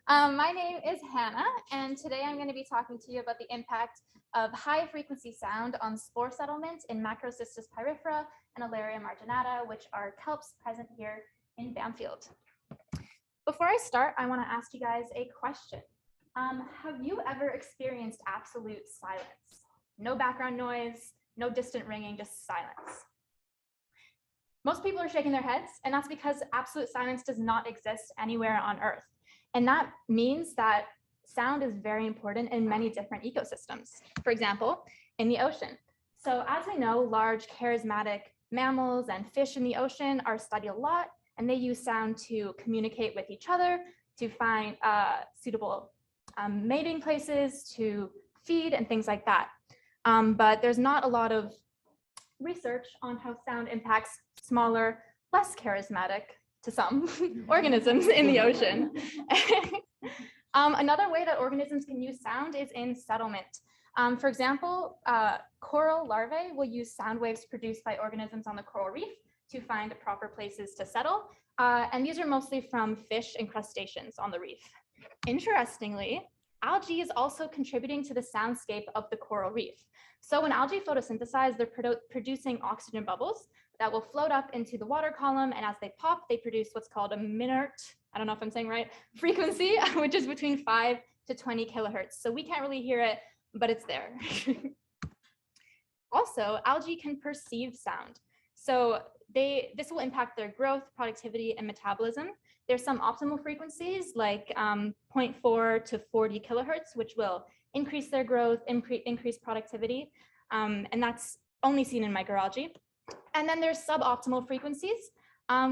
My name is Hannah, and today I'm going to be talking to you about the impact of high-frequency sound on spore settlement in Macrocystis pyrifera and Alaria marginata, which are kelps present here in Bamfield. Before I start, I want to ask you guys a question. Have you ever experienced absolute silence? No background noise, no distant ringing, just silence. Most people are shaking their heads, and that's because absolute silence does not exist anywhere on Earth. And that means that sound is very important in many different ecosystems. For example, in the ocean. So as we know, large charismatic mammals and fish in the ocean are studied a lot, and they use sound to communicate with each other, to find suitable mating places, to feed, and things like that. But there's not a lot of research on how sound impacts smaller, less charismatic, to some, organisms in the ocean. Another way that organisms can use sound is in settlement. For example, coral larvae will use sound waves produced by organisms on the coral reef to find proper places to settle. And these are mostly from fish and crustaceans on the reef. Interestingly, algae is also contributing to the soundscape of the coral reef. So when algae photosynthesize, they're producing oxygen bubbles that will float up into the water column, and as they pop, they produce what's called a minute, I don't know if I'm saying right, frequency, which is between 5 to 20 kilohertz. So we can't really hear it, but it's there. Also, algae can perceive sound. So this will impact their growth, productivity, and metabolism. There's some optimal frequencies like 0.4 to 40 kilohertz, which will increase their growth, increase productivity, and that's only seen in microalgae. And then there's suboptimal frequencies,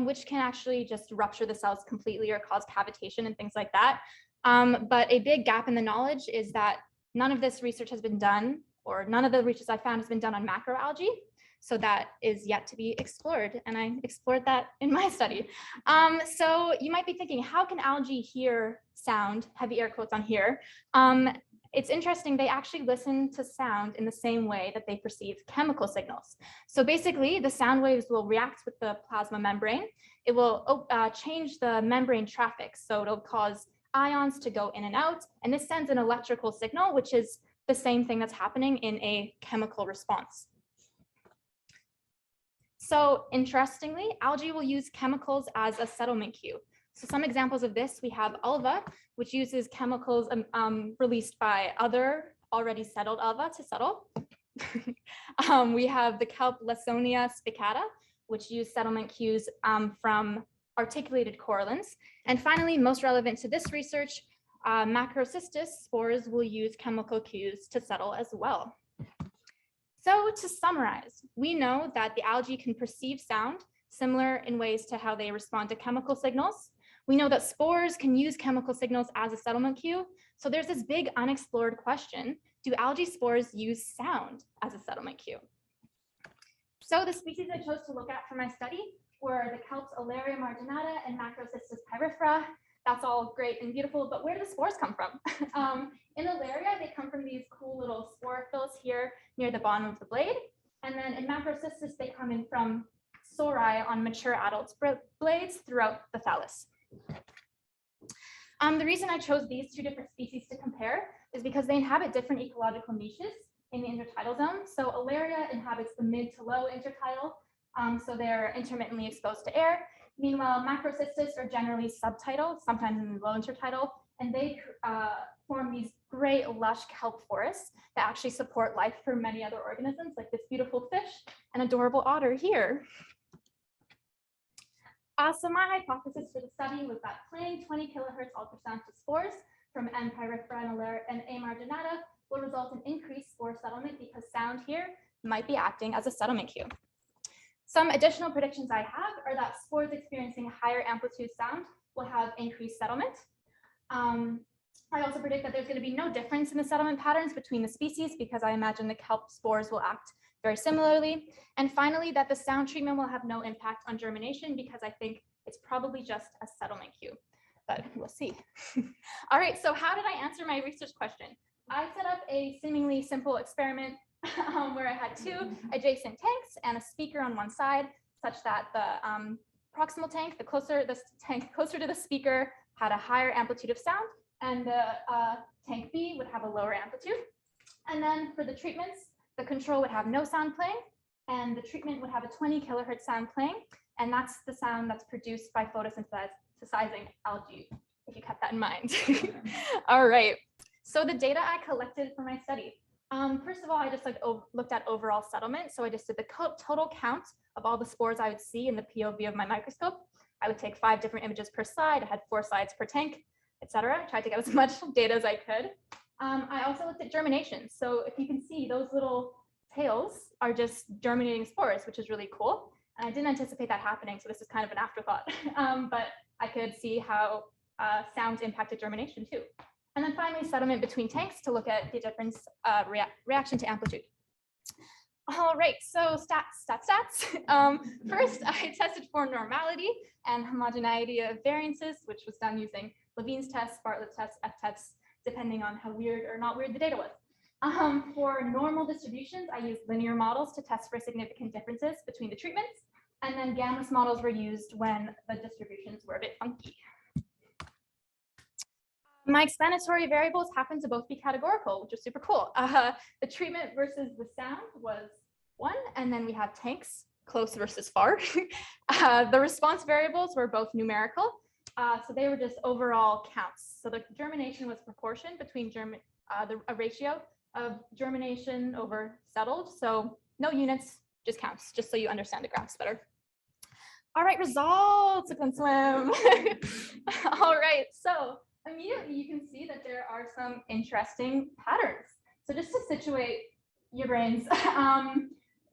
which can actually just rupture the cells completely or cause cavitation and things like that. But a big gap in the knowledge is that none of this research has been done, or none of the research I found has been done on macroalgae. So that is yet to be explored, and I explored that in my study. So you might be thinking, how can algae hear sound? Heavy air quotes on here. It's interesting, they actually listen to sound in the same way that they perceive chemical signals. So basically, the sound waves will react with the plasma membrane. It will change the membrane traffic, so it'll cause ions to go in and out, and this sends an electrical signal, which is the same thing that's happening in a chemical response. So interestingly, algae will use chemicals as a settlement cue. So some examples of this, we have ulva, which uses chemicals released by other already settled ulva to settle. We have the kelp Lasonia spicata, which use settlement cues from articulated corallines. And finally, most relevant to this research, Macrocystis spores will use chemical cues to settle as well. So to summarize, we know that the algae can perceive sound, similar in ways to how they respond to chemical signals. We know that spores can use chemical signals as a settlement cue. So there's this big unexplored question: do algae spores use sound as a settlement cue? So the species I chose to look at for my study were the kelps Alaria marginata and Macrocystis pyrifera. That's all great and beautiful, but where do the spores come from? In Alaria, they come from these cool little spore fills here near the bottom of the blade. And then in Macrocystis, they come in from sessile on mature adult blades throughout the thallus. The reason I chose these two different species to compare is because they inhabit different ecological niches in the intertidal zone. So Alaria inhabits the mid to low intertidal, so they're intermittently exposed to air. Meanwhile, Macrocystis are generally subtidal, sometimes in the low intertidal, and they form these great lush kelp forests that actually support life for many other organisms, like this beautiful fish and adorable otter here. So my hypothesis for the study was that playing 20 kilohertz ultrasound to spores from M. pyrifera and A. marginata will result in increased spore settlement because sound here might be acting as a settlement cue. Some additional predictions I have are that spores experiencing higher amplitude sound will have increased settlement. I also predict that there's going to be no difference in the settlement patterns between the species because I imagine the kelp spores will act very similarly. And finally, that the sound treatment will have no impact on germination because I think it's probably just a settlement cue, but we'll see. All right, so how did I answer my research question? I set up a seemingly simple experiment where I had two adjacent tanks and a speaker on one side, such that the proximal tank, the tank closer to the speaker, had a higher amplitude of sound, and the tank B would have a lower amplitude. And then for the treatments, the control would have no sound playing, and the treatment would have a 20 kilohertz sound playing, and that's the sound that's produced by photosynthesizing algae, if you kept that in mind. All right, so the data I collected for my study. First of all, I just looked at overall settlement. So I just did the total count of all the spores I would see in the POV of my microscope. I would take 5 different images per slide. I had 4 slides per tank, etc. I tried to get as much data as I could. I also looked at germination. So if you can see, those little tails are just germinating spores, which is really cool. And I didn't anticipate that happening, so this is kind of an afterthought. But I could see how sounds impacted germination too. And then finally, settlement between tanks to look at the difference reaction to amplitude. All right, so stats. First, I tested for normality and homogeneity of variances, which was done using Levine's test, Bartlett's test, F-tests, depending on how weird or not weird the data was. For normal distributions, I used linear models to test for significant differences between the treatments, and then gamma models were used when the distributions were a bit funky. My explanatory variables happen to both be categorical, which is super cool. The treatment versus the sound was 1, and then we have tanks, close versus far. The response variables were both numerical, so they were just overall counts. So the germination was proportion between a ratio of germination over settled. So no units, just counts, just so you understand the graphs better. All right, results, I can swim. All right, so immediately you can see that there are some interesting patterns. So just to situate your brains,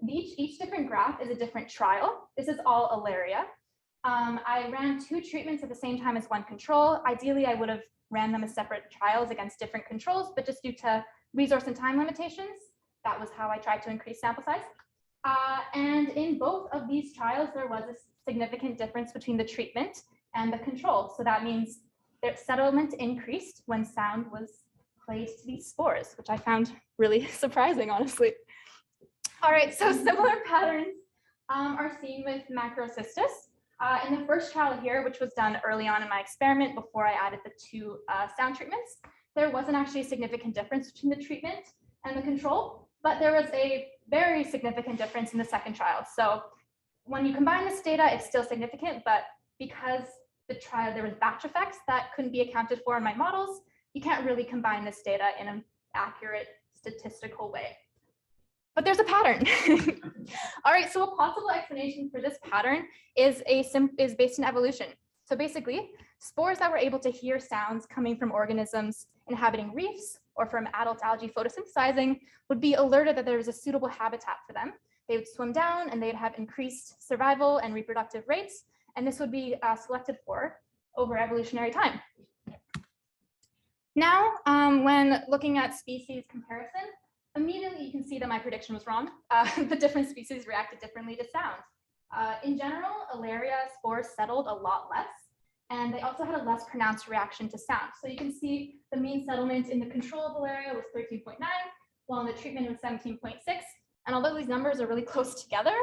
each different graph is a different trial. This is all Alaria. I ran 2 treatments at the same time as 1 control. Ideally, I would have ran them as separate trials against different controls, but just due to resource and time limitations, that was how I tried to increase sample size. And in both of these trials, there was a significant difference between the treatment and the control. So that means their settlement increased when sound was played to these spores, which I found really surprising, honestly. All right, so similar patterns are seen with Macrocystis. In the first trial here, which was done early on in my experiment before I added the 2 sound treatments, there wasn't actually a significant difference between the treatment and the control, but there was a very significant difference in the second trial. So when you combine this data, it's still significant, but because the trial, there was batch effects that couldn't be accounted for in my models, you can't really combine this data in an accurate statistical way. But there's a pattern. All right, so a possible explanation for this pattern is based in evolution. So basically, spores that were able to hear sounds coming from organisms inhabiting reefs or from adult algae photosynthesizing would be alerted that there was a suitable habitat for them. They would swim down and they'd have increased survival and reproductive rates, and this would be selected for over evolutionary time. Now, when looking at species comparison, immediately you can see that my prediction was wrong. The different species reacted differently to sound. In general, Alaria spores settled a lot less, and they also had a less pronounced reaction to sound. So you can see the mean settlement in the control of Alaria was 13.9, while in the treatment it was 17.6. And although these numbers are really close together,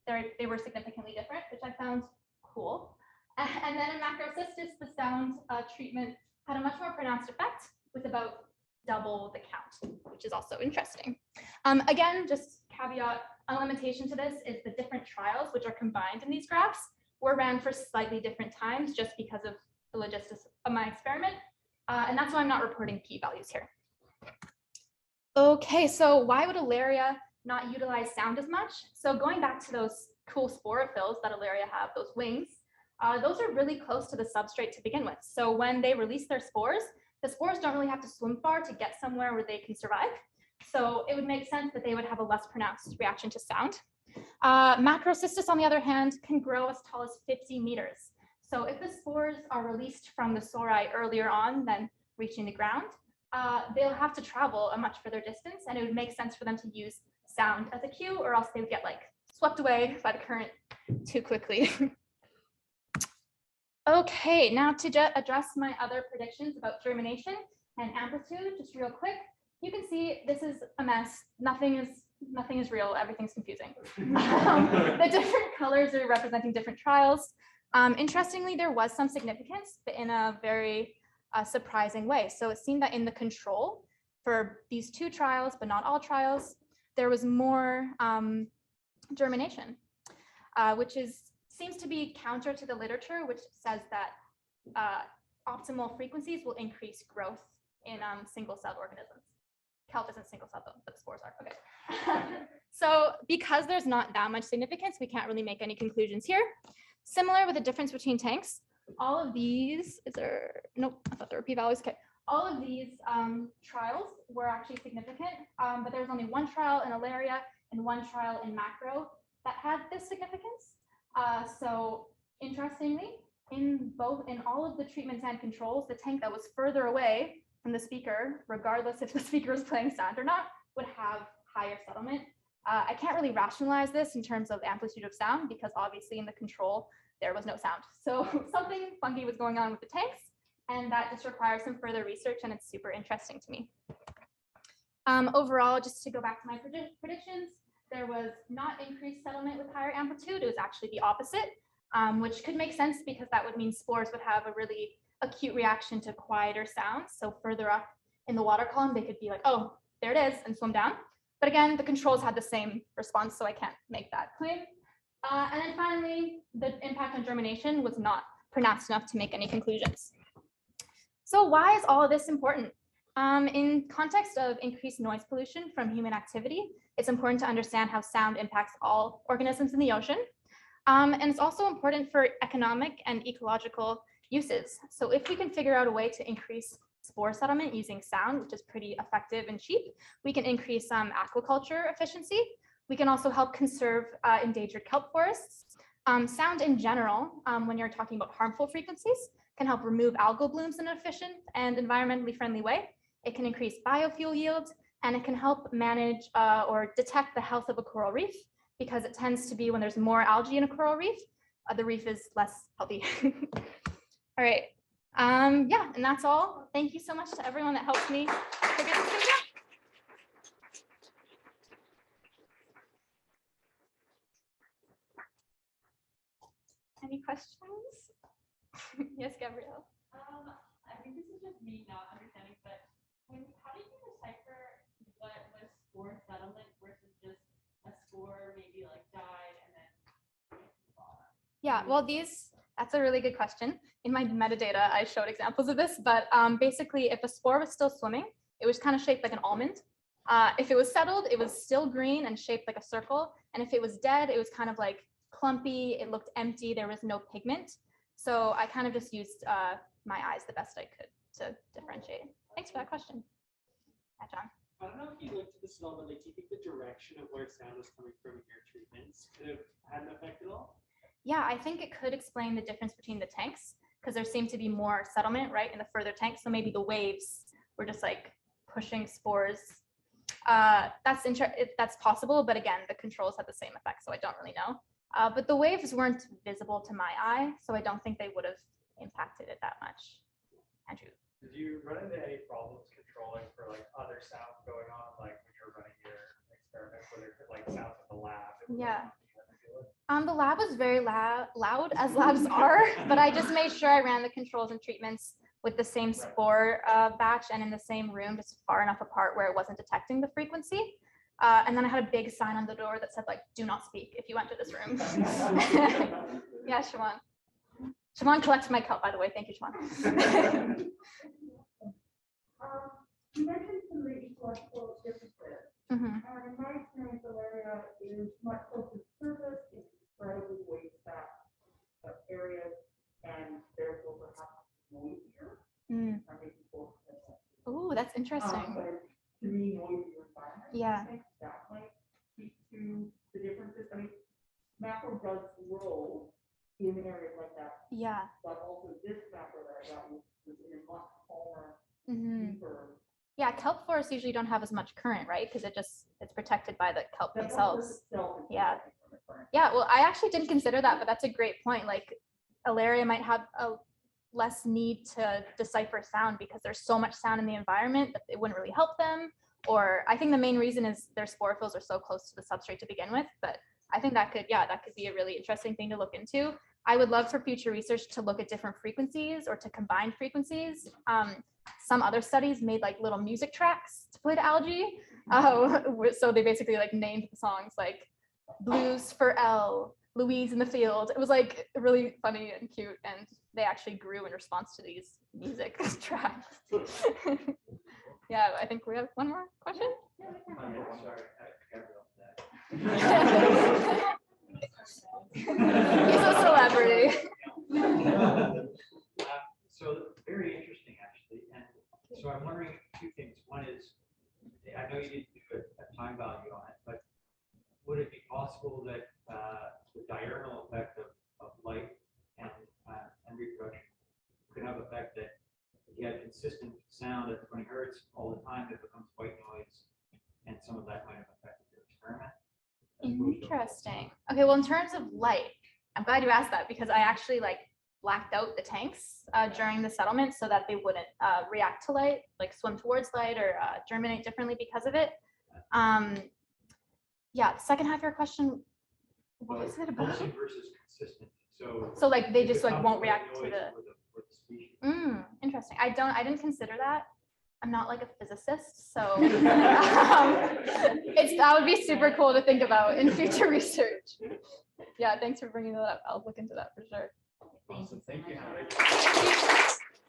they were significantly different, which I found cool. And then in Macrocystis, the sound treatment had a much more pronounced effect with about double the count, which is also interesting. Again, just caveat, a limitation to this is the different trials which are combined in these graphs were ran for slightly different times just because of the logistics of my experiment. And that's why I'm not reporting p-values here. Okay, so why would Alaria not utilize sound as much? So going back to those cool sporophylls that Alaria have, those wings, those are really close to the substrate to begin with. So when they release their spores, the spores don't really have to swim far to get somewhere where they can survive. So it would make sense that they would have a less pronounced reaction to sound. Macrocystis, on the other hand, can grow as tall as 50 meters. So if the spores are released from the sori earlier on than reaching the ground, they'll have to travel a much further distance, and it would make sense for them to use sound as a cue, or else they would get swept away by the current too quickly. Okay, now to address my other predictions about germination and amplitude, just real quick, you can see this is a mess. Nothing is real. Everything's confusing. The different colors are representing different trials. Interestingly, there was some significance, but in a very surprising way. So it seemed that in the control for these 2 trials, but not all trials, there was more germination, which seems to be counter to the literature, which says that optimal frequencies will increase growth in single-celled organisms. Kelp isn't single-celled though, but the spores are. Okay. So because there's not that much significance, we can't really make any conclusions here. Similar with the difference between tanks, all of these, nope, I thought there were p-values. Okay. All of these trials were actually significant, but there was only 1 trial in Alaria and 1 trial in Macro that had this significance. So interestingly, in all of the treatments and controls, the tank that was further away from the speaker, regardless if the speaker is playing sound or not, would have higher settlement. I can't really rationalize this in terms of amplitude of sound because obviously in the control, there was no sound. So something funky was going on with the tanks, and that just requires some further research, and it's super interesting to me. Overall, just to go back to my predictions, there was not increased settlement with higher amplitude. It was actually the opposite, which could make sense because that would mean spores would have a really acute reaction to quieter sounds. So further up in the water column, they could be like, oh, there it is, and swim down. But again, the controls had the same response, so I can't make that claim. And then finally, the impact on germination was not pronounced enough to make any conclusions. So why is all of this important? In context of increased noise pollution from human activity, it's important to understand how sound impacts all organisms in the ocean. And it's also important for economic and ecological uses. So if we can figure out a way to increase spore settlement using sound, which is pretty effective and cheap, we can increase aquaculture efficiency. We can also help conserve endangered kelp forests. Sound in general, when you're talking about harmful frequencies, can help remove algal blooms in an efficient and environmentally friendly way. It can increase biofuel yields, and it can help manage or detect the health of a coral reef, because it tends to be when there's more algae in a coral reef, the reef is less healthy. All right. Yeah, and that's all. Thank you so much to everyone that helped me figure this thing out. Any questions? Yes, Gabrielle. I think this is just me not understanding, but how do you decipher what was spore settlement versus just a spore maybe like died and then Yeah, well, that's a really good question. In my metadata, I showed examples of this, but basically, if a spore was still swimming, it was kind of shaped like an almond. If it was settled, it was still green and shaped like a circle. And if it was dead, it was kind of like clumpy. It looked empty. There was no pigment. So I kind of just used my eyes the best I could to differentiate. Thanks for that question. Yeah, John. I don't know if you looked at this at all, but like, do you think the direction of where sound was coming from in your treatments could have had an effect at all? Yeah, I think it could explain the difference between the tanks, because there seemed to be more settlement, right, in the further tanks. So maybe the waves were just like pushing spores. That's possible, but again, the controls had the same effect, so I don't really know. But the waves weren't visible to my eye, so I don't think they would have impacted it that much. Andrew. Did you run into any problems controlling for like other sounds going on, like when you were running your experiments, whether it like sounds in the lab? Yeah. The lab was very loud, as labs are, but I just made sure I ran the controls and treatments with the same spore batch and in the same room, just far enough apart where it wasn't detecting the frequency. And then I had a big sign on the door that said, like, do not speak if you enter this room. Yeah, Siobhan. Siobhan collected my kelp, by the way. Thank you, Siobhan. You mentioned some of the ecological differences. In my experience, Alaria is much closer to the surface, it's incredibly waste-fat areas, and therefore perhaps noisier. Oh, that's interesting. But to me, noisier environment. Yeah. I think that might speak to the differences. I mean, macro does grow in areas like that. Yeah. But also this macro that I got was in a much calmer, deeper. Yeah, kelp forests usually don't have as much current, right? Because it's protected by the kelp themselves. Yeah. Yeah, well, I actually didn't consider that, but that's a great point. Like, Alaria might have a less need to decipher sound because there's so much sound in the environment that it wouldn't really help them. Or I think the main reason is their sporophylls are so close to the substrate to begin with. But I think that could be a really interesting thing to look into. I would love for future research to look at different frequencies or to combine frequencies. Some other studies made like little music tracks to play to algae. So they basically like named the songs like Blues for L, Louise in the Field. It was like really funny and cute, and they actually grew in response to these music tracks. Yeah, I think we have one more question. Sorry, I forgot He's a celebrity. So very interesting, actually. And so I'm wondering two things. One is, I know you didn't do a time value on it, but would it be possible that the diurnal effect of light and reproduction could have effect that if you had consistent sound at 20 hertz all the time, it becomes white noise, and some of that might have affected your experiment? Interesting. Okay, well, in terms of light, I'm glad you asked that because I actually like blacked out the tanks during the settlement so that they wouldn't react to light, like swim towards light or germinate differently because of it. Yeah, the second half of your question, what was it about? Pulsing versus consistent. So like they it just like becomes won't white react to noise the. for the species. Interesting. I didn't consider that. I'm not like a physicist, so that would be super cool to think about in future research. Yeah, thanks for bringing that up. I'll look into that for sure. Awesome. Thank you.